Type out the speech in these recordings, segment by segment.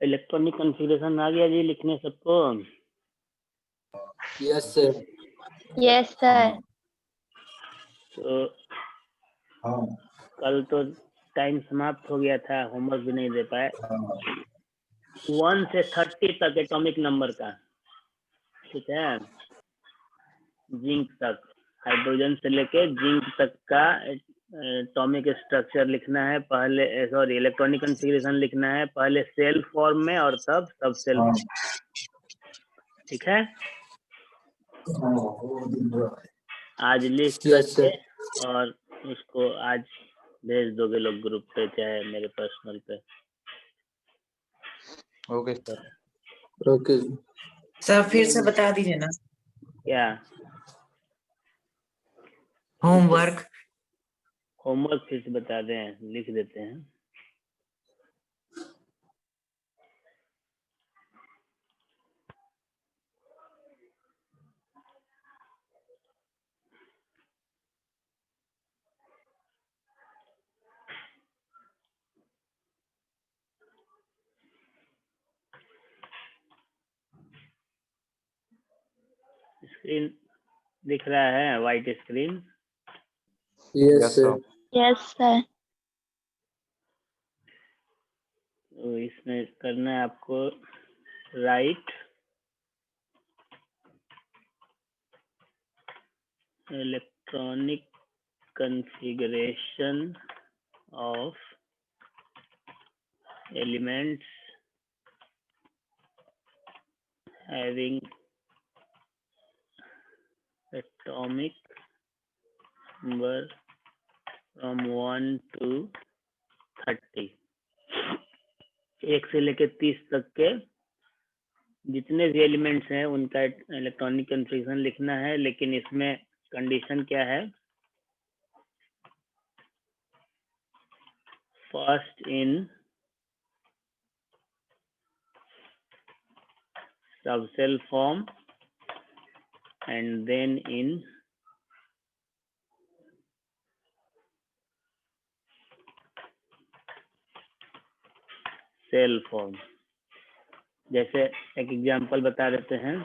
Electronic configuration आ गया जी लिखने सबको? Yes sir. Yes sir. तो कल तो टाइम समाप्त हो गया था, होमवर्क भी नहीं दे पाए। 1 से 30 तक एटॉमिक नंबर का, ठीक है, जिंक तक, हाइड्रोजन से लेके जिंक तक का एटॉमिक स्ट्रक्चर लिखना है पहले, सॉरी इलेक्ट्रॉनिक कॉन्फ़िगरेशन लिखना है पहले सेल फॉर्म में और तब सब सेल फॉर्म, ठीक है। आज लिख करके और उसको आज भेज दोगे लोग ग्रुप पे चाहे मेरे पर्सनल पे। Okay sir. ओके सर फिर से बता दीजिए ना क्या होमवर्क। होमवर्क फिर से बता दें, लिख देते हैं। स्क्रीन दिख रहा है, white screen? Yes sir. Yes sir. तो इसमें करना है आपको right electronic configuration of elements having atomic number from 1 to 30, 1 से लेकर 30 तक के जितने भी एलिमेंट्स हैं उनका इलेक्ट्रॉनिक कन्फिगरेशन लिखना है। लेकिन इसमें कंडीशन क्या है? First in subcell form and then in cell form. जैसे एक एग्जांपल बता देते हैं,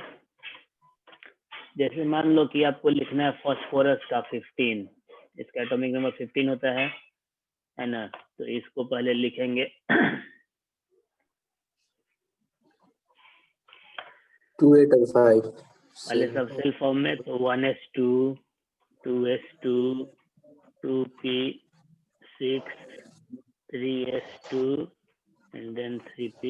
जैसे मान लो कि आपको लिखना है फास्फोरस का 15, इसका एटॉमिक नंबर 15 होता है ना। तो इसको पहले लिखेंगे 2 8 और 5 पहले सब सेल फॉर्म में, तो 1s2 2s2 2p6 3s2 and then 3p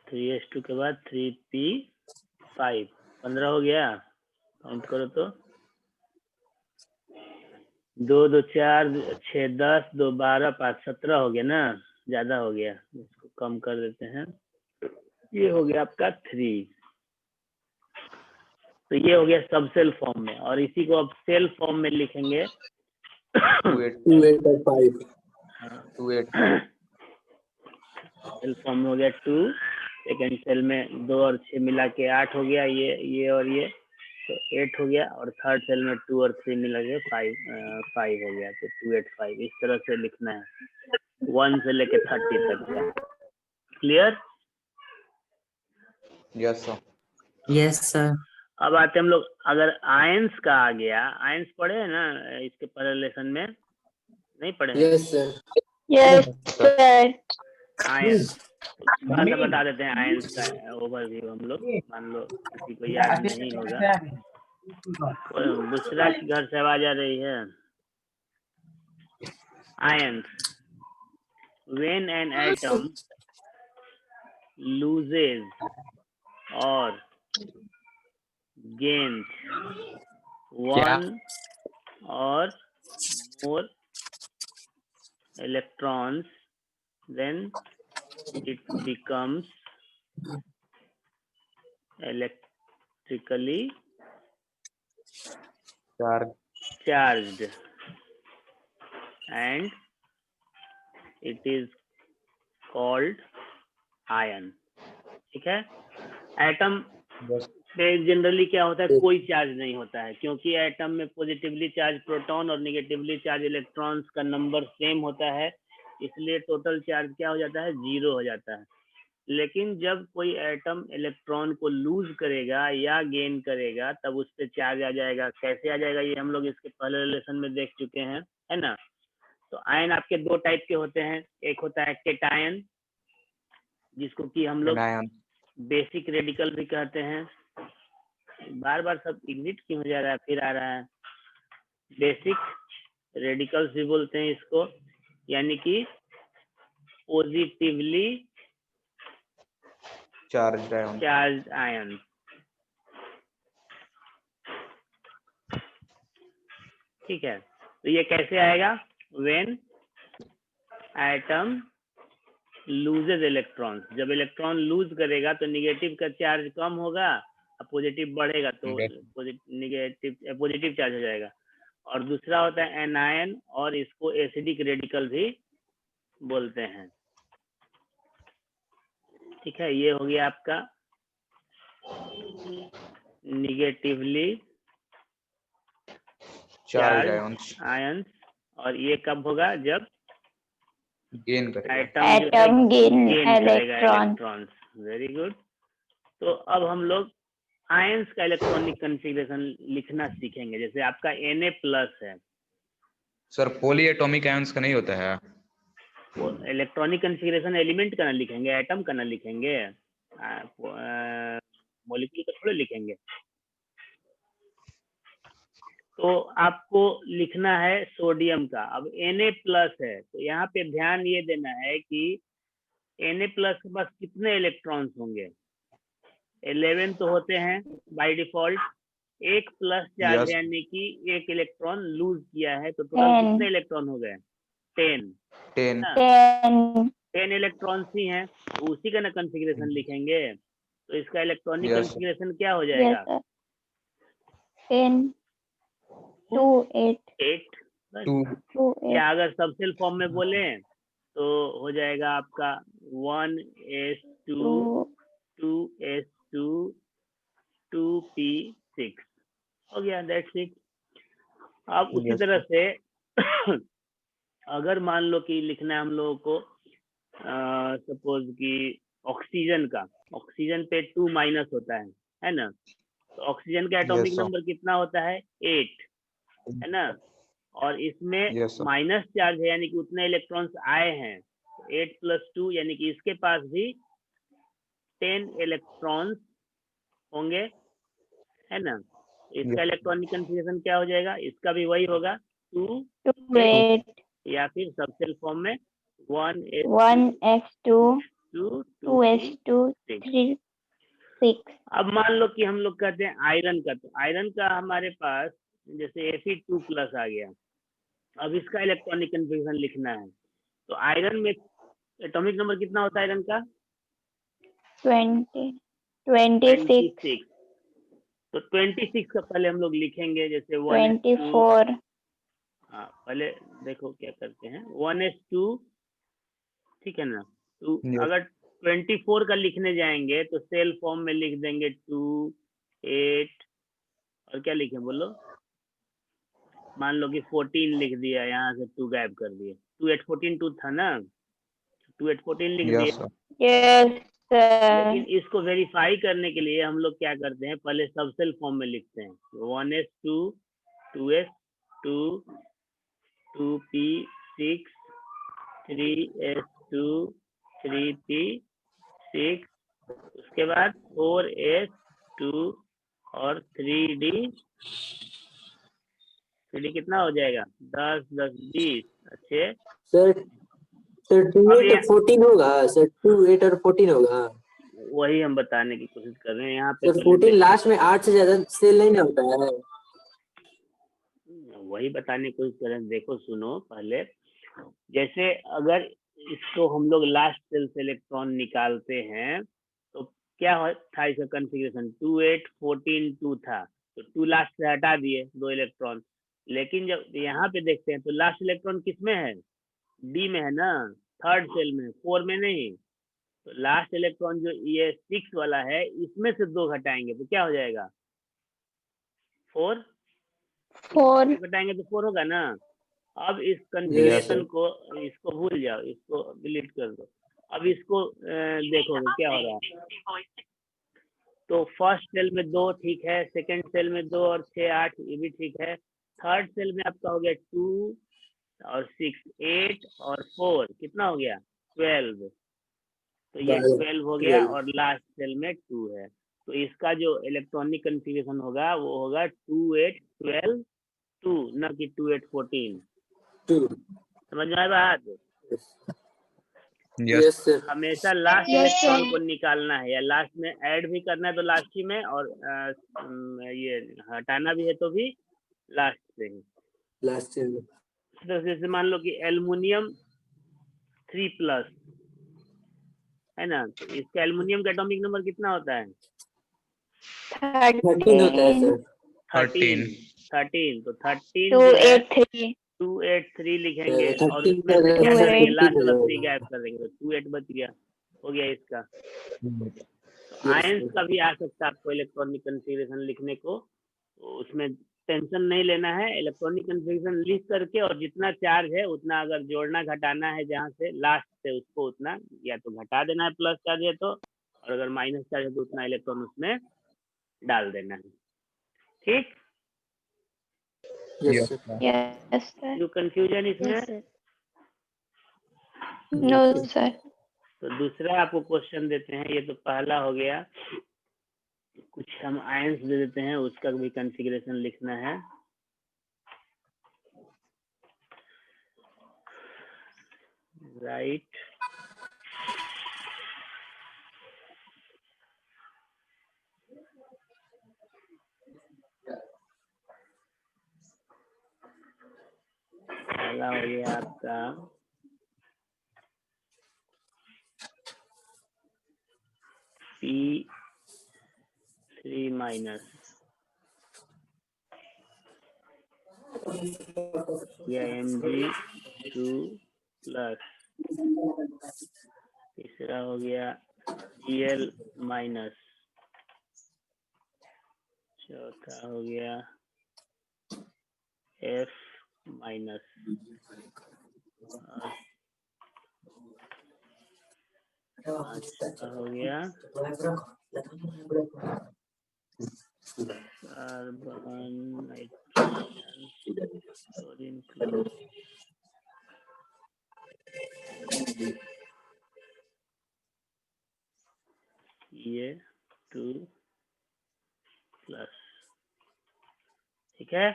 3s2 के बाद 3p5 15 हो गया। काउंट करो तो 2 2 4 6 10 2 12 5 17 हो गया ना, ज्यादा हो गया, इसको कम कर देते हैं। ये हो गया आपका 3। तो ये हो गया सब सेल फॉर्म में, और इसी को अब सेल फॉर्म में लिखेंगे 2 8 2 8 और 5 2 8 सेल फॉर्म में हो गया 2, सेकेंड सेल में 2 और 6 मिला के 8 हो गया, ये और ये तो 8 हो गया, और थर्ड सेल में 2 और 3 मिला के 5 हो गया, तो 2 8 5 इस तरह से लिखना है 1 से लेके 30 तक का। Clear? Yes sir. Yes sir. अब आते हम लोग, अगर आयंस का आ गया, आयंस पढ़े हैं ना इसके पहले लेसन में? नहीं पढ़े हैं? Yes sir. Yes sir. Ions थोड़ा सा बता देते हैं आयंस का ओवरव्यू हम लोग। मान लो किसी को याद नहीं होगा, दूसरा के घर से आवाज आ रही है। Ions, when an atom loses or gains one or more electrons, then it becomes electrically charged and it is called ion। ठीक है, एटम जनरली क्या होता है, कोई चार्ज नहीं होता है, क्योंकि एटम में पॉजिटिवली चार्ज प्रोटॉन और निगेटिवली चार्ज इलेक्ट्रॉन्स का नंबर सेम होता है, इसलिए टोटल चार्ज क्या हो जाता है, 0 हो जाता है। लेकिन जब कोई एटम इलेक्ट्रॉन को लूज करेगा या गेन करेगा तब उस पर चार्ज आ जाएगा। कैसे आ जाएगा ये हम लोग इसके पहले रिलेशन में देख चुके हैं, है ना। तो आयन आपके दो टाइप के होते हैं, एक होता है केटायन, जिसको कि हम लोग anion, बेसिक रेडिकल भी कहते हैं। बार बार सब एग्जिट क्यों हो जा रहा है, फिर आ रहा है। बेसिक रेडिकल्स भी बोलते हैं इसको, यानी कि positively charged ion, charge ion. ठीक है, तो ये कैसे आएगा, व्हेन एटम लूजेज इलेक्ट्रॉन्स, जब इलेक्ट्रॉन लूज करेगा तो निगेटिव का चार्ज कम होगा और पॉजिटिव बढ़ेगा तो पॉजिटिव चार्ज हो जाएगा। और दूसरा होता है एनायन, और इसको एसिडिक रेडिकल भी बोलते हैं। ठीक है, ये हो गया आपका निगेटिवली charged ions, आयंस। और ये कब होगा, जब gain करेगा, एटम गेन करेगा इलेक्ट्रॉन। इलेक्ट्रॉन्स। Very good. तो अब हम लोग आयंस का इलेक्ट्रॉनिक कॉन्फ़िगरेशन लिखना सीखेंगे। जैसे आपका Na+ है, सर पॉलीएटॉमिक आयंस का नहीं होता है, वो इलेक्ट्रॉनिक कॉन्फ़िगरेशन एलिमेंट का ना लिखेंगे, एटम का ना लिखेंगे, मॉलिक्यूल का थोड़े लिखेंगे। तो आपको लिखना है सोडियम का। अब Na+ है, तो यहाँ पे ध्यान ये देना है कि Na+ के पास कितने इलेक्ट्रॉन्स होंगे, 11 तो होते हैं बाय डिफॉल्ट। एक प्लस चार्ज Yes. यानी कि एक इलेक्ट्रॉन लूज किया है, तो टोटल 10 कितने इलेक्ट्रॉन हो गए, 10। 10, 10 इलेक्ट्रॉन्स ही हैं, तो उसी का ना कॉन्फ़िगरेशन लिखेंगे। तो इसका इलेक्ट्रॉनिक Yes. कॉन्फ़िगरेशन क्या हो यस जाएगा, सर। 10 2 8 8 बस। 2, 2 या 8 अगर सबसेल फॉर्म में बोले तो हो जाएगा आपका 1s2 2s2 2p6 हो गया, दैट्स इट। अब उसी Yes, तरह से अगर मान लो कि लिखना है हम लोगों को सपोज कि ऑक्सीजन का, ऑक्सीजन पे 2- होता है ना। तो ऑक्सीजन का एटॉमिक Yes, sir. नंबर कितना होता है, 8, है ना। और इसमें Yes, sir. माइनस चार्ज है, यानी कि उतने इलेक्ट्रॉन्स आए हैं, 8 + 2 यानी कि इसके पास भी 10 इलेक्ट्रॉन्स होंगे, है ना। इसका इलेक्ट्रॉनिक कॉन्फ़िगरेशन क्या हो जाएगा, इसका भी वही होगा, 2 2 8 या फिर सबसेल फॉर्म में 1s2 1s2 2p6। 2s2 3 6। अब मान लो कि हम लोग कहते हैं आयरन का, तो आयरन का हमारे पास जैसे Fe2+ आ गया। अब इसका इलेक्ट्रॉनिक कॉन्फ़िगरेशन लिखना है, तो आयरन में एटॉमिक नंबर कितना होता है आयरन का, 20 26 तो 26 का पहले हम लोग लिखेंगे, जैसे 24 हाँ पहले देखो क्या करते हैं, 1s2, ठीक है ना। तो Yes. अगर 24 का लिखने जाएंगे तो सेल फॉर्म में लिख देंगे 2 8 और क्या लिखें बोलो, मान लो कि 14 लिख दिया, यहाँ से 2 गायब कर दिए, 2 8 14 2 था ना, 2 8 14 लिख Yes, दिए। sir. Yes sir. लेकिन इसको वेरीफाई करने के लिए हम लोग क्या करते हैं, पहले सबसेल फॉर्म में लिखते हैं, 1s2 2s2 2p6 3s2 3p6, उसके बाद 4s2 और 3d कितना हो जाएगा, 10 10 20 अच्छे। सर 2 अब 8 14 होगा सर, 2 8 और 14 होगा। वही हम बताने की कोशिश कर रहे हैं यहाँ पे। सर 14 लास्ट में 8 से ज्यादा सेल नहीं ना होता है। वही बताने की कोशिश कर रहे हैं। देखो सुनो पहले, जैसे अगर इसको हम लोग लास्ट सेल से इलेक्ट्रॉन निकालते हैं तो क्या था इसका कॉन्फ़िगरेशन, 2 8 14 2 था, तो 2 लास्ट से हटा दिए 2 इलेक्ट्रॉन। लेकिन जब यहाँ पे देखते हैं तो लास्ट इलेक्ट्रॉन किस में है, डी में है ना, थर्ड सेल में, 4 में नहीं। तो लास्ट इलेक्ट्रॉन जो ये 6 वाला है, इसमें से 2 घटाएंगे तो क्या हो जाएगा? 4 4 घटाएंगे तो 4 होगा ना। अब इस Yes, कंफिग्रेशन sir. को, इसको भूल जाओ, इसको डिलीट कर दो। अब इसको देखोगे क्या हो रहा है। तो फर्स्ट सेल में 2 ठीक है, सेकंड सेल में 2 और 6 8 ये भी ठीक है। थर्ड सेल में आपका हो गया 2 और 6 8 और 4 कितना हो गया? 12। तो ये 12 हो गया 12. और लास्ट सेल में 2 है। तो इसका जो इलेक्ट्रॉनिक कन्फिग्रेशन होगा वो होगा 2 8 12 2, न कि 2 8 14। 2. समझ में आया बात? Yes Yes, sir. हमेशा लास्ट Yes, इलेक्ट्रॉन sir. को निकालना है या लास्ट में ऐड भी करना है तो लास्ट ही में, और ये हटाना भी है तो भी लास्ट से ही। Last year. तो जैसे मान लो कि एल्युमिनियम 3+ है ना, तो इसका एल्युमिनियम का एटॉमिक नंबर कितना होता है? 13 होता है, 13 sir. 13 13। तो 13 2 जो है 8 3 283 लिखेंगे और 13 उसमें से क्या 2 करेंगे? 8 लास्ट वाला 3 गायब कर देंगे तो 28 बच गया, हो गया इसका। तो आयंस का भी आ सकता है आपको इलेक्ट्रॉनिक कन्फिग्रेशन लिखने को, तो उसमें टेंशन नहीं लेना है। इलेक्ट्रॉनिक कन्फिग्रेशन लिख करके और जितना चार्ज है उतना अगर जोड़ना घटाना है जहाँ से लास्ट से, उसको उतना या तो घटा देना है प्लस चार्ज है तो, और अगर माइनस चार्ज है तो उतना इलेक्ट्रॉन उसमें डाल देना है। ठीक, Yes, sir. Yes, sir. जो कंफ्यूजन इसमें? No, sir. तो दूसरा आपको क्वेश्चन देते हैं, ये तो पहला हो गया। कुछ हम आयंस दे देते हैं, उसका भी कॉन्फ़िगरेशन लिखना है। राइट, पहला हो गया आपका P3- या Mg2+। तीसरा हो गया Cl-। चौथा हो गया F-। पांचवा हो गया कार्बन नाइट्रोजन क्लोरीन क्लोरीन। ये 2+। ठीक है,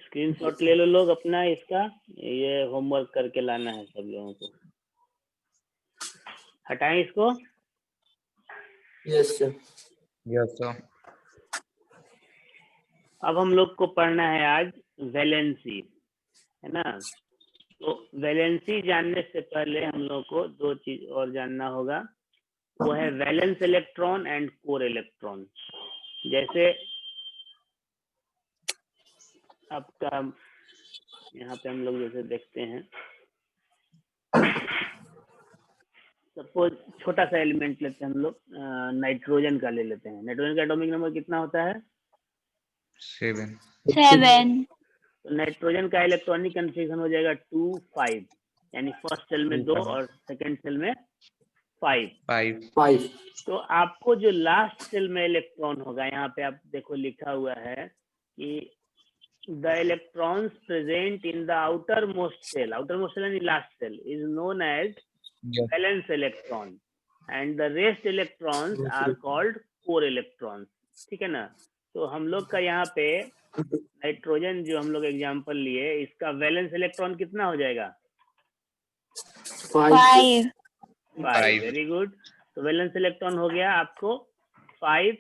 स्क्रीनशॉट ले लो लोग अपना इसका, ये होमवर्क करके लाना है सब लोगों को। हटाएं इसको। Yes, sir. Yes sir. अब हम लोग को पढ़ना है आज वैलेंसी, है ना। तो वैलेंसी जानने से पहले हम लोग को 2 चीज और जानना होगा, वो है valence electron and core electron. जैसे आपका यहाँ पे हम लोग जैसे देखते हैं, सपोज छोटा सा एलिमेंट लेते हैं हम लोग, नाइट्रोजन का ले लेते हैं। नाइट्रोजन का एटॉमिक नंबर कितना होता है? 7। 7 तो नाइट्रोजन का इलेक्ट्रॉनिक कन्फिग्रेशन हो जाएगा 2 5, यानी फर्स्ट सेल में 2 और सेकंड सेल में 5। 5. तो आपको जो लास्ट सेल में इलेक्ट्रॉन होगा, यहाँ पे आप देखो लिखा हुआ है कि the electrons present in the outermost shell यानी last shell is known as valence electron and the rest electrons are called core electrons. ठीक है ना। तो हम लोग का यहाँ पे नाइट्रोजन जो हम लोग एग्जांपल लिए, इसका वैलेंस इलेक्ट्रॉन कितना हो जाएगा? 5. 5। Very good. तो वैलेंस इलेक्ट्रॉन हो गया आपको 5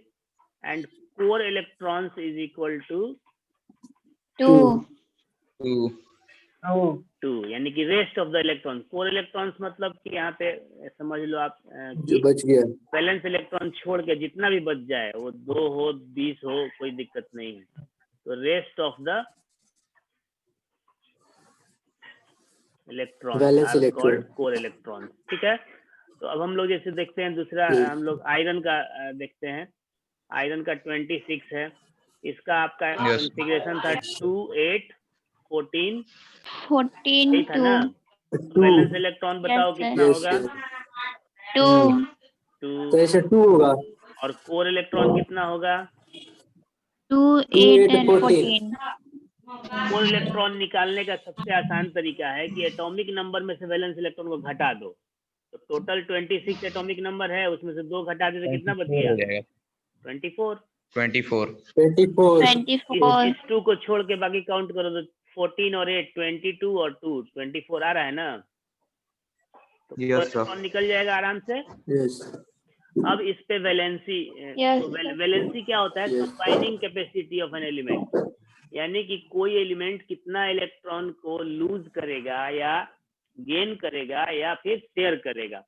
and core electrons is equal to 2 2, यानी कि rest of the electron. Core electrons मतलब कि यहाँ पे समझ लो आप जो बच गया. वैलेंस इलेक्ट्रॉन छोड़ के जितना भी बच जाए, वो 2 हो 20 हो, कोई दिक्कत नहीं है। तो rest of the electron Valence are electron. Called core electron. ठीक है, तो अब हम लोग जैसे देखते हैं दूसरा, Yes. हम लोग आयरन का देखते हैं। आयरन का 26 है, इसका आपका Yes. कॉन्फ़िगरेशन था 2 8 14 14 यही था ना। 2. वैलेंस इलेक्ट्रॉन बताओ Yes, sir. कितना Yes, होगा? sir. 2 2। तो ऐसे 2 होगा। और कोर इलेक्ट्रॉन कितना होगा? 2 2 8 8 and 14. 14 कोर इलेक्ट्रॉन निकालने का सबसे आसान तरीका है कि एटॉमिक नंबर में से वैलेंस इलेक्ट्रॉन को घटा दो। तो टोटल 26 एटॉमिक नंबर है, उसमें से 2 घटा दे तो कितना बच 24 गया? हो जाएगा। 24। 24 24. 24 इस 2 को छोड़ के बाकी काउंट करो तो 14 और 8 22 और 2 24 आ रहा है ना। तो कोर Yes, sir. इलेक्ट्रॉन निकल जाएगा आराम से। Yes. अब इस पे वैलेंसी, Yes, तो sir. वैलेंसी क्या होता है? Yes. Combining capacity of an element, यानी कि कोई एलिमेंट कितना इलेक्ट्रॉन को लूज करेगा या गेन करेगा या फिर शेयर करेगा।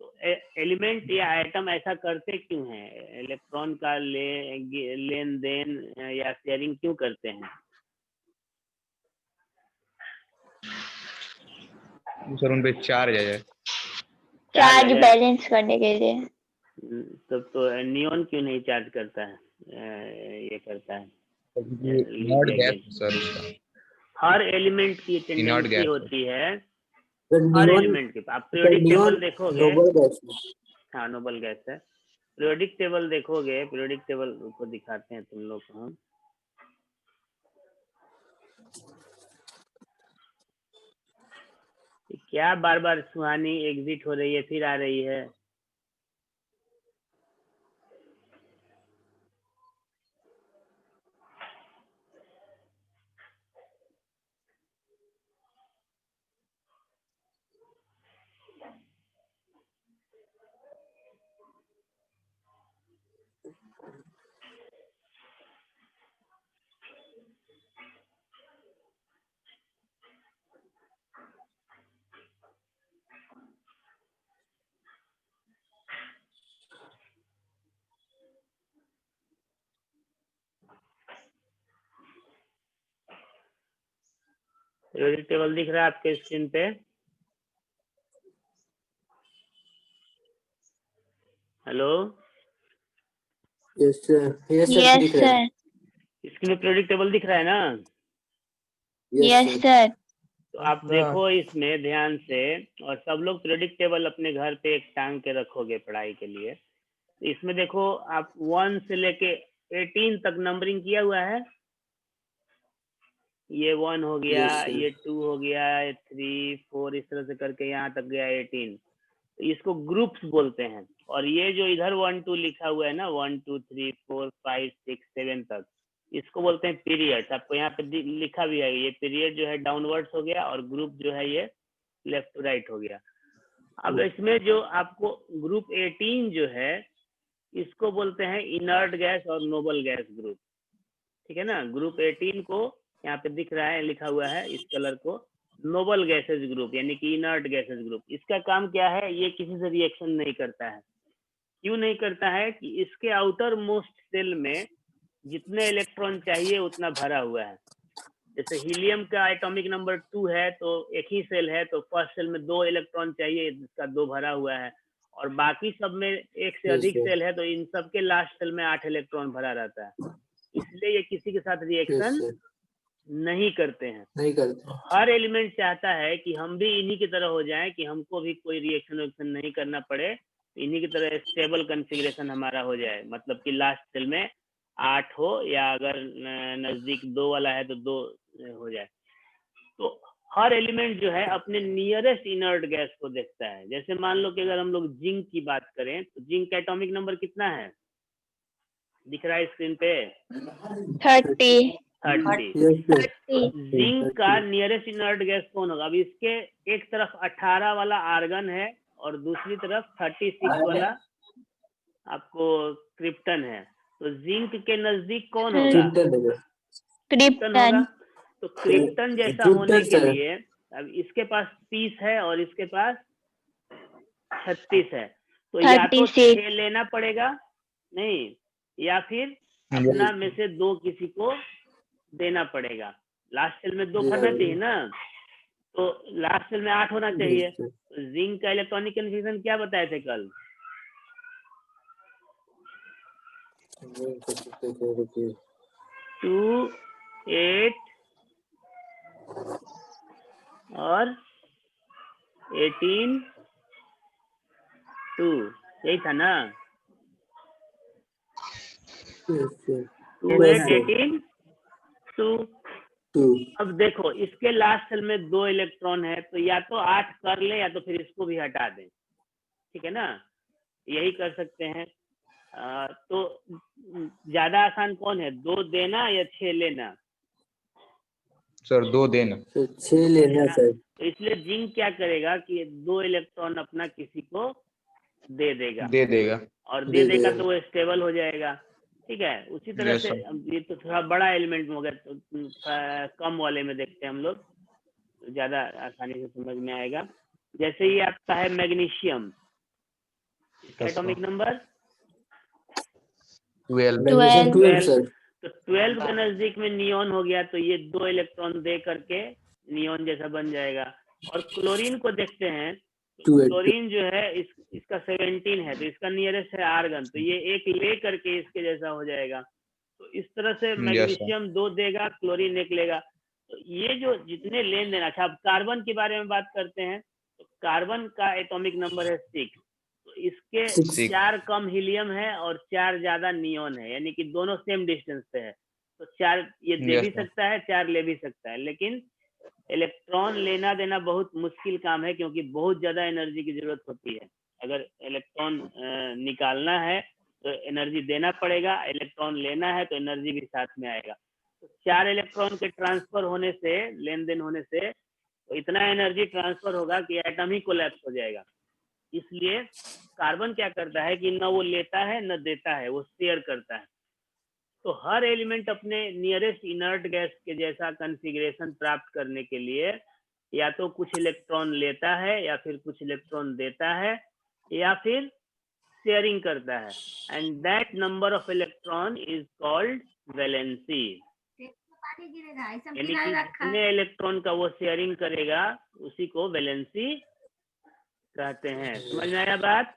तो एलिमेंट या एटम ऐसा करते क्यों हैं? इलेक्ट्रॉन का लेन देन या शेयरिंग क्यों करते हैं? सर उन पे चार्ज है। चार्ज है। बैलेंस करने के लिए। तब तो नियॉन क्यों नहीं चार्ज करता है? ये करता है inert lithium gas gain. Sir उसका। हर एलिमेंट की Inert टेंडेंसी gas। होती है, The हर neon, एलिमेंट की। आप the पीरियोडिक टेबल neon देखोगे, noble gas. हाँ नोबल गैस है। पीरियोडिक टेबल देखोगे, पीरियोडिक टेबल को दिखाते हैं तुम लोग को हम। क्या बार बार सुहानी एग्जिट हो रही है फिर आ रही है? पीरियोडिक टेबल दिख रहा है आपके स्क्रीन पे? Hello, Yes, sir. Yes, sir. Yes, दिख रहा है. sir. स्क्रीन में पीरियोडिक टेबल दिख रहा है ना? Yes, Yes, sir. sir. तो आप देखो इसमें ध्यान से, और सब लोग पीरियोडिक टेबल अपने घर पे एक टांग के रखोगे पढ़ाई के लिए। इसमें देखो आप 1 से लेके 18 तक नंबरिंग किया हुआ है। ये 1 हो गया, Yes, sir. ये 2 हो गया, ये 3 4 इस तरह से करके यहाँ तक गया 18। तो इसको ग्रुप्स बोलते हैं। और ये जो इधर 1 2 लिखा हुआ है ना, 1 2 3 4 5 6 7 तक, इसको बोलते हैं पीरियड्स। आपको यहाँ पे लिखा भी है, ये पीरियड जो है डाउनवर्ड्स हो गया और ग्रुप जो है ये लेफ्ट टू राइट हो गया। अब इसमें जो आपको ग्रुप 18 जो है, इसको बोलते हैं इनर्ट गैस और नोबल गैस ग्रुप। ठीक है ना? ग्रुप 18 को यहाँ पे दिख रहा है, लिखा हुआ है इस कलर को, नोबल गैसेज ग्रुप, यानी कि इनर्ट गैसेज ग्रुप। इसका काम क्या है? ये किसी से रिएक्शन नहीं करता है। क्यों नहीं करता है? कि इसके आउटर मोस्ट सेल में जितने इलेक्ट्रॉन चाहिए उतना भरा हुआ है। जैसे हीलियम का एटॉमिक नंबर 2 है तो एक ही सेल है, तो फर्स्ट सेल में 2 इलेक्ट्रॉन चाहिए, जिसका 2 भरा हुआ है। और बाकी सब में एक से Yes, अधिक sir. सेल है, तो इन सब के लास्ट सेल में 8 इलेक्ट्रॉन भरा रहता है। इसलिए ये किसी के साथ Yes, रिएक्शन sir. नहीं करते हैं। नहीं करते. हर एलिमेंट चाहता है कि हम भी इन्हीं की तरह हो जाएं, कि हमको भी कोई रिएक्शन नहीं करना पड़े, इन्हीं की तरह स्टेबल कॉन्फ़िगरेशन हमारा हो जाए। मतलब कि लास्ट सेल में 8 हो, या अगर नजदीक 2 वाला है तो 2 हो जाए। तो हर एलिमेंट जो है अपने नियरेस्ट इनर्ट गैस को देखता है। जैसे मान लो कि अगर हम लोग जिंक की बात करें, तो जिंक का एटॉमिक नंबर कितना है? दिख रहा है स्क्रीन पे? 30. 30। Yes, sir. 30. जिंक का नियरेस्ट इनर्ट गैस कौन होगा? अब इसके एक तरफ 18 वाला आर्गन है और दूसरी तरफ 36 वाला आपको क्रिप्टन है। तो जिंक के नजदीक कौन होगा? Krypton है. क्रिप्टन होगा। Krypton. तो क्रिप्टन जैसा Krypton, होने के sir. लिए अब इसके पास 30 है और इसके पास 36 है, तो या तो 36. 6 लेना पड़ेगा, नहीं, या फिर अपना में से 2 किसी को देना पड़ेगा। लास्ट सेल में 2 भरना चाहिए ना। तो लास्ट सेल में 8 होना चाहिए। तो जिंक का इलेक्ट्रॉनिक कन्फिग्रेशन क्या बताए थे कल? टू 8 और 18 2, यही था ना? 2 8 18 2। अब देखो इसके लास्ट सेल में 2 इलेक्ट्रॉन है, तो या तो 8 कर ले या तो फिर इसको भी हटा दें, ठीक है ना? यही कर सकते हैं। तो ज्यादा आसान कौन है, 2 देना या 6 लेना? सर 2 देना। तो 6 लेना सर। तो इसलिए जिंक क्या करेगा कि 2 इलेक्ट्रॉन अपना किसी को दे देगा, और दे देगा तो वो स्टेबल हो जाएगा, ठीक है। उसी तरह Yes, से sir. अब ये तो थोड़ा बड़ा एलिमेंट हो गया, तो कम वाले में देखते हैं हम लोग, तो ज्यादा आसानी से समझ में आएगा। जैसे ये आपका है मैग्नीशियम, इसका एटॉमिक नंबर 12। सर। तो 12 के नजदीक में नियॉन हो गया, तो ये 2 इलेक्ट्रॉन दे करके नियॉन जैसा बन जाएगा। और क्लोरीन को देखते हैं, तो क्लोरीन जो है इसका 17 है, तो इसका नियरेस्ट है आर्गन, तो ये एक ले करके इसके जैसा हो जाएगा। तो इस तरह से मैग्नीशियम 2 देगा, क्लोरीन 1 लेगा। तो ये जो जितने लेन देन। अच्छा, अब कार्बन के बारे में बात करते हैं। तो कार्बन का एटॉमिक नंबर है 6, तो इसके 4 कम हीलियम है और 4 ज्यादा नियॉन है, यानी कि दोनों सेम डिस्टेंस पे है। तो 4 ये दे भी सकता है, 4 ले भी सकता है, लेकिन इलेक्ट्रॉन लेना देना बहुत मुश्किल काम है, क्योंकि बहुत ज्यादा एनर्जी की जरूरत होती है। अगर इलेक्ट्रॉन निकालना है तो एनर्जी देना पड़ेगा, इलेक्ट्रॉन लेना है तो एनर्जी भी साथ में आएगा। तो 4 इलेक्ट्रॉन के ट्रांसफर होने से, लेन देन होने से, तो इतना एनर्जी ट्रांसफर होगा कि एटम ही कोलैप्स हो जाएगा। इसलिए कार्बन क्या करता है कि न वो लेता है न देता है, वो शेयर करता है। तो हर एलिमेंट अपने नियरेस्ट इनर्ट गैस के जैसा कॉन्फ़िगरेशन प्राप्त करने के लिए या तो कुछ इलेक्ट्रॉन लेता है, या फिर कुछ इलेक्ट्रॉन देता है, या फिर शेयरिंग करता है, and that number of electron is called valency. यानी कि जितने इलेक्ट्रॉन का वो शेयरिंग करेगा उसी को वैलेंसी कहते हैं। समझ में आया बात?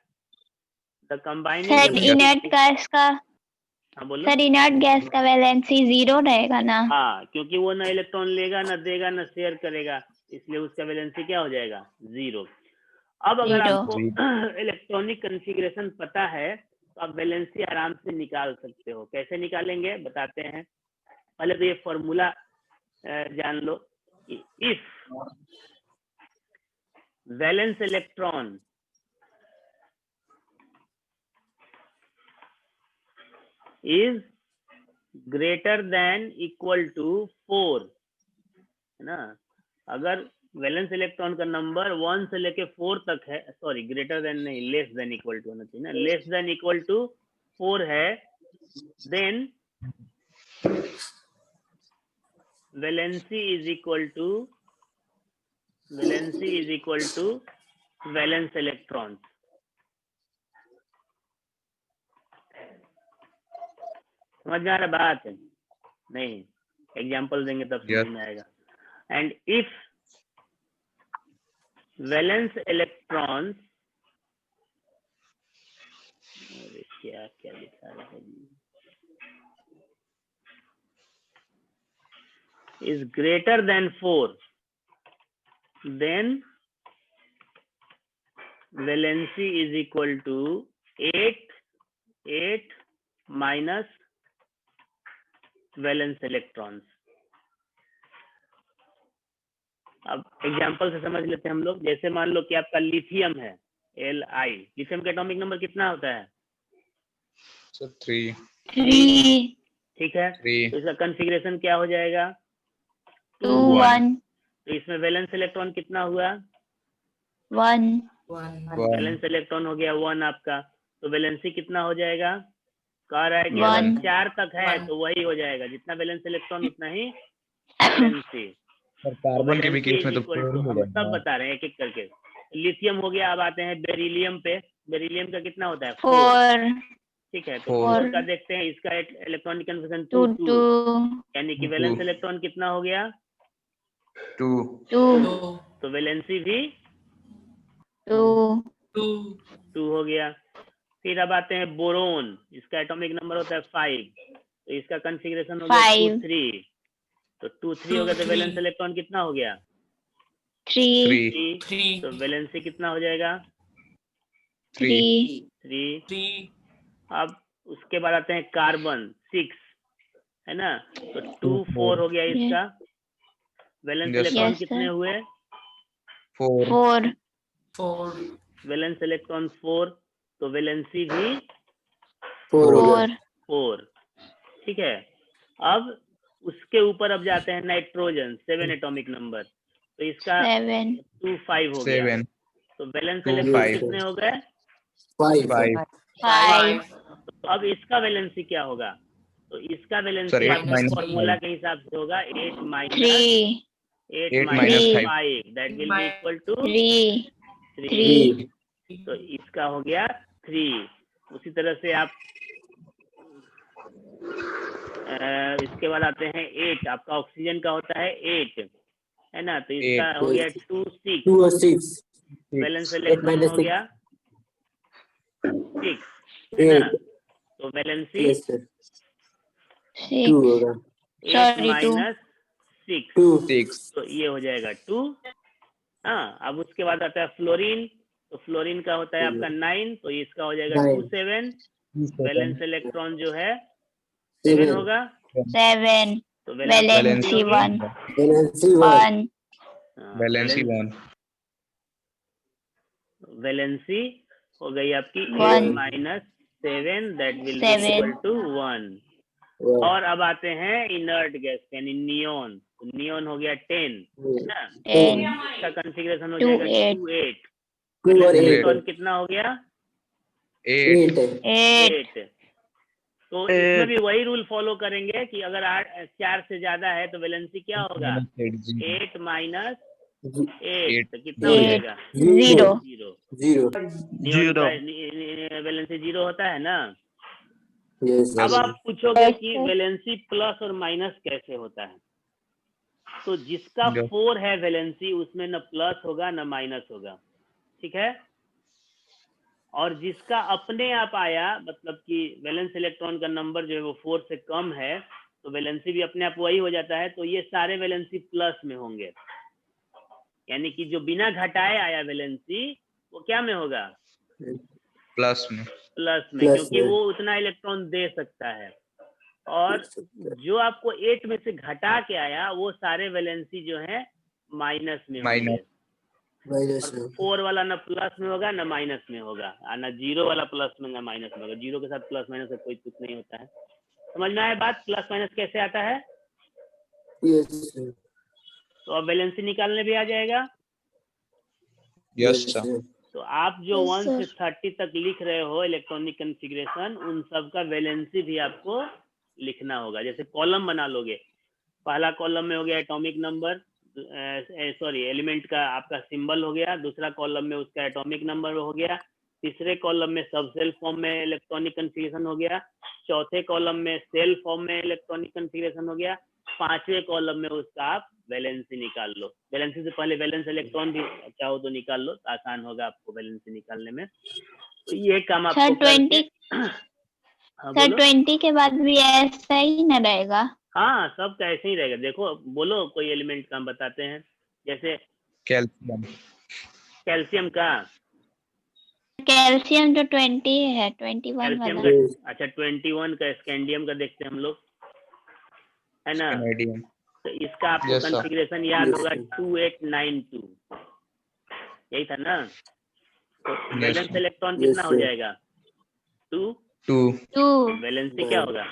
द सर इनर्ट गैस का, हाँ बोलो। सर इनर्ट गैस का वैलेंसी 0 रहेगा ना? हाँ, क्योंकि वो ना इलेक्ट्रॉन लेगा, ना देगा, ना शेयर करेगा, इसलिए उसका वैलेंसी क्या हो जाएगा? 0। अब अगर आपको इलेक्ट्रॉनिक कॉन्फ़िगरेशन पता है तो आप वैलेंसी आराम से निकाल सकते हो। कैसे निकालेंगे बताते हैं। पहले तो ये फॉर्मूला जान लो। If valence electron is greater than equal to 4, है ना? अगर वैलेंस इलेक्ट्रॉन का नंबर 1 से लेके 4 तक है, सॉरी ग्रेटर देन नहीं, लेस देन इक्वल टू होना चाहिए ना, लेस देन इक्वल टू 4 है, then valency is equal to valence electron. समझ में आ रहा बात है? नहीं, एग्जाम्पल देंगे तब समझ में आएगा। एंड इफ वैलेंस इलेक्ट्रॉन, क्या क्या लिखा है, is greater than 4, then valency is equal to 8 minus valence electrons। अब एग्जांपल से समझ लेते हैं हम लोग। जैसे मान लो कि आपका लिथियम है, Li, लिथियम का एटॉमिक नंबर कितना होता है? सर 3। ठीक है, तो इसका कॉन्फ़िगरेशन क्या हो जाएगा? 2 1। तो इसमें वैलेंस इलेक्ट्रॉन कितना हुआ? 1। वैलेंस इलेक्ट्रॉन हो गया 1 आपका, तो वैलेंसी कितना हो जाएगा? कह रहा है कि 1। अगर 4 तक है तो वही हो जाएगा, जितना वैलेंस इलेक्ट्रॉन उतना ही वैलेंसी। सर कार्बन के भी केस में तो हम सब बता रहे हैं एक एक करके। लिथियम हो गया, अब आते हैं बेरिलियम पे। बेरिलियम का कितना होता है? 4। ठीक है, तो 4 का देखते हैं। इसका इलेक्ट्रॉनिक कन्फिगरेशन 2, यानी कि वैलेंस इलेक्ट्रॉन कितना हो गया? 2। तो वैलेंसी भी 2 2 हो गया। फिर अब आते हैं बोरोन, इसका एटॉमिक नंबर होता है 5, तो इसका कॉन्फ़िगरेशन हो गया 2 5 3, तो 2 3 हो गया, तो वैलेंस इलेक्ट्रॉन कितना हो गया 3 3, तो वैलेंसी कितना हो जाएगा 3 3। अब उसके बाद आते हैं कार्बन 6, है ना, तो 2 4 हो गया इसका, वैलेंस Yes, इलेक्ट्रॉन Yes, कितने sir. हुए 4 4 वैलेंस इलेक्ट्रॉन 4, तो वैलेंसी भी 4 हो गया। 4 4। ठीक है, अब उसके ऊपर अब जाते हैं नाइट्रोजन 7 एटॉमिक नंबर, तो इसका 7 2 5 हो गया, 7 तो वैलेंस 2 इलेक्ट्रॉन 5 कितने हो गए 5 5 5 तो अब इसका वैलेंसी क्या होगा, तो इसका सर वैलेंसी 8 आपके minus फॉर्मूला 5 के हिसाब से होगा 8 minus 3 8 minus 5 5, that will be equal to 3 3, 3 तो इसका हो गया 3। उसी तरह से आप इसके बाद आते हैं 8, आपका ऑक्सीजन का होता है 8, है ना, तो इसका 8 हो गया 2 6, 2 और 6 वैलेंस 8 इलेक्ट्रॉन minus हो 6 गया 6, है ना, 8 तो वैलेंसी यस सर 2 6 होगा 8 Sorry, 2 माइनस 6, 2 6 तो ये हो जाएगा 2। हाँ, अब उसके बाद आता है फ्लोरीन, तो फ्लोरीन का होता है आपका 9, तो इसका हो जाएगा 2 7, वैलेंस इलेक्ट्रॉन जो है 7 7 होगा, 7 तो valency valency 1 valency 1 1 valency 1 valency हो गई आपकी 8 1 minus 7, that will be 7 equal to 1। और अब आते हैं इनर्ट गैस यानी नियोन, तो नियोन हो गया 10, है ना, 10 इसका कॉन्फ़िगरेशन हो 2 जाएगा 8 2 8, 2 और 8 इलेक्ट्रॉन कितना हो गया 8 है 8 8। तो इसमें भी वही रूल फॉलो करेंगे कि अगर 4 से ज्यादा है तो वैलेंसी क्या होगा 8 माइनस 8, तो कितना हो 8 जाएगा 0 0। 0 नियोन का वैलेंसी 0 होता है ना। यस अब सर आप पूछोगे कि वैलेंसी प्लस और माइनस कैसे होता है, तो जिसका 4 है वैलेंसी उसमें न प्लस होगा न माइनस होगा, ठीक है, और जिसका अपने आप आया मतलब कि वैलेंस इलेक्ट्रॉन का नंबर जो है वो 4 से कम है तो वैलेंसी भी अपने आप वही हो जाता है, तो ये सारे वैलेंसी प्लस में होंगे, यानी कि जो बिना घटाए आया वैलेंसी वो क्या में होगा प्लस में क्योंकि वो उतना इलेक्ट्रॉन दे सकता है, और जो आपको 8 में से घटा के आया वो सारे वैलेंसी जो है माइनस में होंगे, माइनस और 4 वाला ना प्लस में होगा ना माइनस में होगा, ना 0 वाला प्लस में ना माइनस में होगा, 0 के साथ प्लस माइनस का कोई तुक नहीं होता है। समझ में आया बात, प्लस माइनस कैसे आता है, यस सर तो अब वैलेंसी निकालने भी आ जाएगा। यस सर तो आप जो 1 से 30 तक लिख रहे हो इलेक्ट्रॉनिक कॉन्फ़िगरेशन, उन सब का वैलेंसी भी आपको लिखना होगा। जैसे कॉलम बना लोगे, पहला कॉलम में हो गया एटॉमिक नंबर, सॉरी एलिमेंट का आपका सिंबल हो गया, दूसरा कॉलम में उसका एटॉमिक नंबर हो गया, तीसरे कॉलम में सब सेल फॉर्म में इलेक्ट्रॉनिक कॉन्फ़िगरेशन हो गया, चौथे कॉलम में सेल फॉर्म में इलेक्ट्रॉनिक कॉन्फ़िगरेशन हो गया, पांचवें कॉलम में उसका आप वैलेंसी निकाल लो। वैलेंसी से पहले वैलेंस इलेक्ट्रॉन भी चाहो तो निकाल लो, तो आसान होगा आपको वैलेंसी निकालने में। तो ये काम आपको सर 20 हाँ, सर बोलो। 20 के बाद भी ऐसा ही ना रहेगा। हाँ, सब का ऐसे ही रहेगा। देखो बोलो कोई एलिमेंट का हम बताते हैं, जैसे कैल्शियम कैल्शियम का कैल्शियम जो 20 है 21 कैल्शियम वाला का अच्छा 21 का स्कैंडियम का देखते हैं हम लोग, है ना, कैनेडियम तो इसका आपको Yes, sir. कॉन्फ़िगरेशन याद होगा 2892, यही था ना, तो वैलेंस sir. इलेक्ट्रॉन Yes, कितना हो sir. जाएगा 2, 2 2 वैलेंसी क्या होगा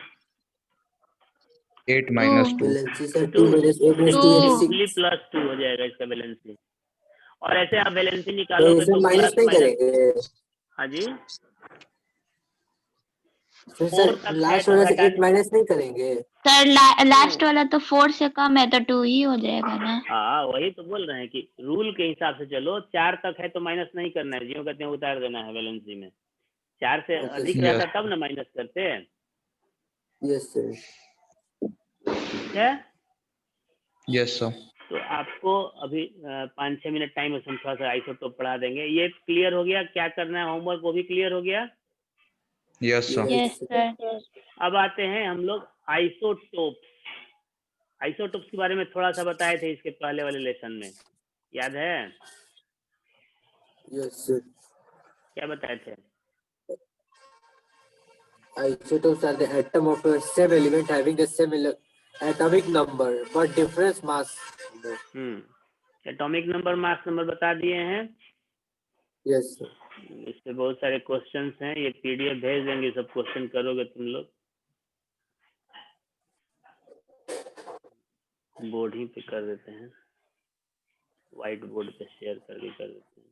8 minus 2 valency sir 2 minus 8 minus 2 2 is simply 6 plus 2 हो जाएगा इसका वैलेंसी। और ऐसे आप वैलेंसी तो निकालोगे इसे तो माइनस प्लस नहीं माइनस, करेंगे हाँ जी, तो 4 सर तक है लास्ट तो वाला से घटा 8 माइनस नहीं करेंगे सर लास्ट वाला तो 4 से कम है तो 2 ही हो जाएगा ना। हाँ वही तो बोल रहे हैं कि रूल के हिसाब से चलो, 4 तक है तो माइनस नहीं करना है, जियो कहते हैं उतार देना है वैलेंसी में, 4 से Okay, अधिक sir. रहता Yes. तब ना माइनस करते हैं, यस सर ठीक है। Yes, sir. तो आपको अभी 5-6 मिनट टाइम है, हम थोड़ा सा आइसोटोप पढ़ा देंगे। ये क्लियर हो गया, क्या करना है होमवर्क वो भी क्लियर हो गया। Yes sir. Yes, sir. अब आते हैं हम लोग आइसोटोप्स। आइसोटोप्स के बारे में थोड़ा सा बताए थे इसके पहले वाले लेसन में, याद है Yes, sir. क्या बताए थे? Isotopes are the atom of a same element having the same atomic number but different mass. Atomic number, mass number बता दिए हैं। Yes, sir. इस पे बहुत सारे क्वेश्चंस हैं, ये पीडीएफ भेज देंगे, सब क्वेश्चन करोगे तुम लोग। बोर्ड ही पे कर देते हैं, व्हाइट बोर्ड पे शेयर करके कर देते हैं।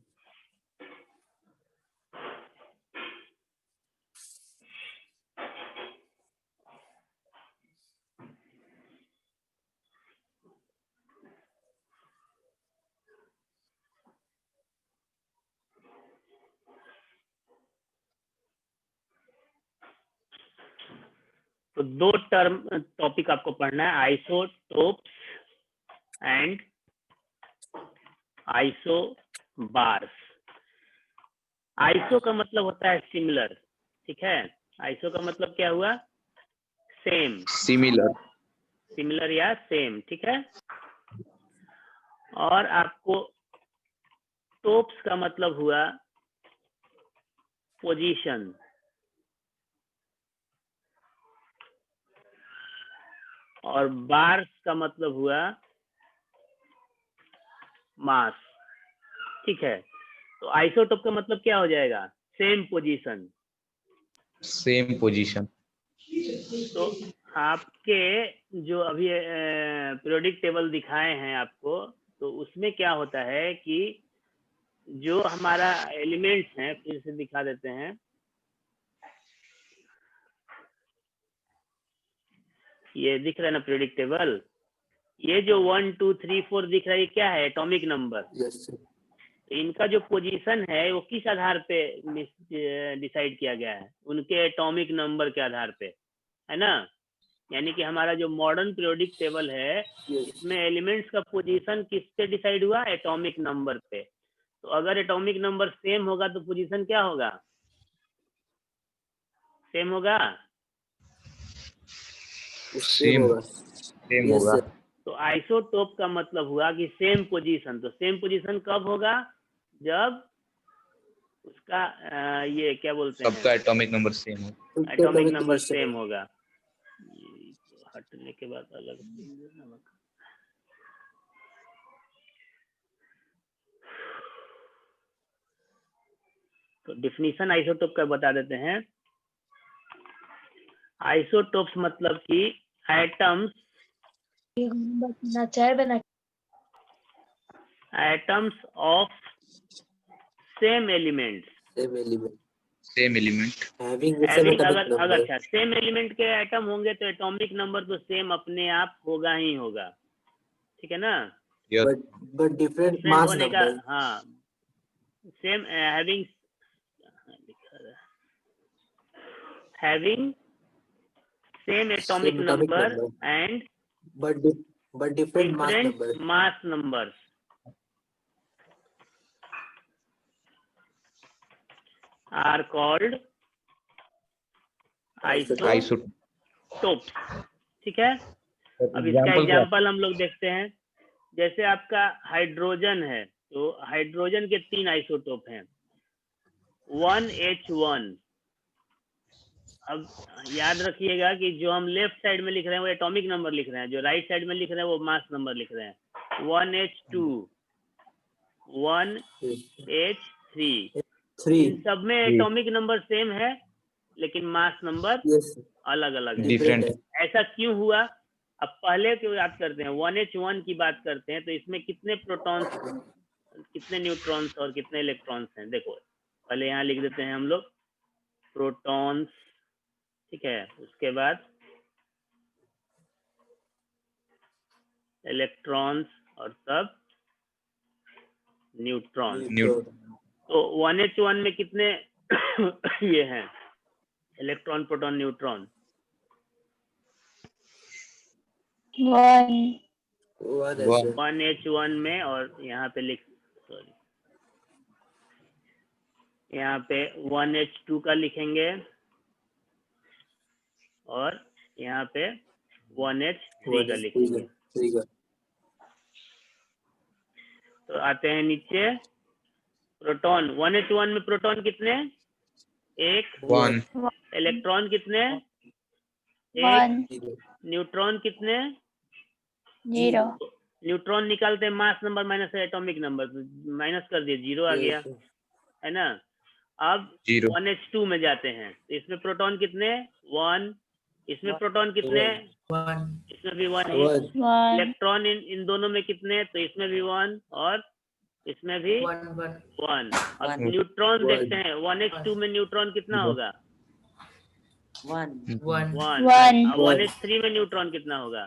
तो दो टर्म टॉपिक आपको पढ़ना है, आइसोटोप्स एंड आइसोबार्स। आइसो का मतलब होता है सिमिलर, ठीक है। आइसो का मतलब क्या हुआ? Same, similar. सिमिलर या सेम, ठीक है। और आपको टोप्स का मतलब हुआ पोजीशन, और बार्स का मतलब हुआ मास, ठीक है। तो आइसोटोप का मतलब क्या हो जाएगा? Same position. Same position. तो आपके जो अभी पीरियोडिक टेबल दिखाए हैं आपको, तो उसमें क्या होता है कि जो हमारा एलिमेंट्स हैं, फिर से दिखा देते हैं, ये दिख रहा है ना पीरियोडिक टेबल, ये जो 1 2 3 4 दिख रहा है, ये क्या है? Atomic number. Yes, sir. तो इनका जो पोजीशन है वो किस आधार पे डिसाइड किया गया है? उनके एटॉमिक नंबर के आधार पे, है ना। यानी कि हमारा जो मॉडर्न पीरियोडिक टेबल है, Yes. इसमें एलिमेंट्स का पोजीशन किस पे डिसाइड हुआ? एटॉमिक नंबर पे। तो अगर एटॉमिक नंबर सेम होगा तो पोजीशन क्या होगा? सेम होगा। Same होगा. सेम Yes, होगा। sir. तो आइसोटोप का मतलब हुआ कि सेम पोजीशन। तो सेम पोजीशन कब होगा? जब उसका ये क्या बोलते हैं, सबका एटॉमिक नंबर सेम हो। एटॉमिक नंबर सेम होगा। ये तो हटने के बाद अलग तो डिफिनीशन आइसोटोप का बता देते हैं। आइसोटोप्स मतलब कि atoms, atoms of same elements, Same element. Same element. Having the same atomic अगर number. अच्छा सेम एलिमेंट के एटम होंगे तो एटॉमिक नंबर तो सेम अपने आप होगा ही होगा, ठीक है ना। Yes. But different different mass होने का, number. हाँ, same having same atomic Same atomic number number. And But different mass different number. mass numbers are called isotopes, ठीक है। अब इसका एग्जांपल हम लोग देखते हैं। जैसे आपका हाइड्रोजन है, तो हाइड्रोजन के 3 आइसोटोप हैं, 1H1। अब याद रखिएगा कि जो हम लेफ्ट साइड में लिख रहे हैं वो एटॉमिक नंबर लिख रहे हैं, जो राइट साइड में लिख रहे हैं वो मास नंबर लिख रहे हैं। 1H2, 1H3, इन सब में एटॉमिक नंबर सेम है लेकिन मास नंबर अलग अलग है। डिफरेंट। ऐसा क्यों हुआ? अब पहले की बात करते हैं, 1H1 की बात करते हैं, तो इसमें कितने प्रोटॉन्स, कितने न्यूट्रॉन्स और कितने इलेक्ट्रॉन्स हैं? देखो पहले यहाँ लिख देते हैं हम लोग प्रोटॉन्स, ठीक है। उसके बाद इलेक्ट्रॉन्स और तब न्यूट्रॉन। तो 1H1 में कितने ये हैं इलेक्ट्रॉन, प्रोटॉन, न्यूट्रॉन? 1 1 है One. सर। 1H1 में, और यहाँ पे सॉरी, यहाँ पे 1H2 का लिखेंगे और यहाँ पे 1H3 का लिखेंगे। ठीक है। तो आते हैं नीचे, प्रोटॉन 1H1 में प्रोटॉन कितने? एक। 1. इलेक्ट्रॉन कितने? एक। 1 न्यूट्रॉन कितने? 0 न्यूट्रॉन निकालते हैं mass number minus atomic number, minus कर दिए, 0 आ गया, है ना। अब 0. 1H2 में जाते हैं, तो इसमें प्रोटॉन कितने? 1। इसमें प्रोटॉन कितने? 1. इसमें भी 1 है। 1 इलेक्ट्रॉन इन दोनों में कितने? तो इसमें भी 1 और इसमें भी 1. 1। और One. Neutron One. देखते हैं, 1H2 में न्यूट्रॉन कितना होगा? 1. 1। 1 अब 1H3 में न्यूट्रॉन कितना होगा?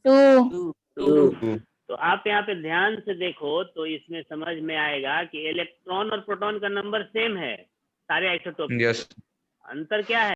2 2। तो आप यहाँ पे ध्यान से देखो तो इसमें समझ में आएगा कि इलेक्ट्रॉन और प्रोटॉन का नंबर सेम है सारे आइसोटोप। Yes. अंतर क्या है?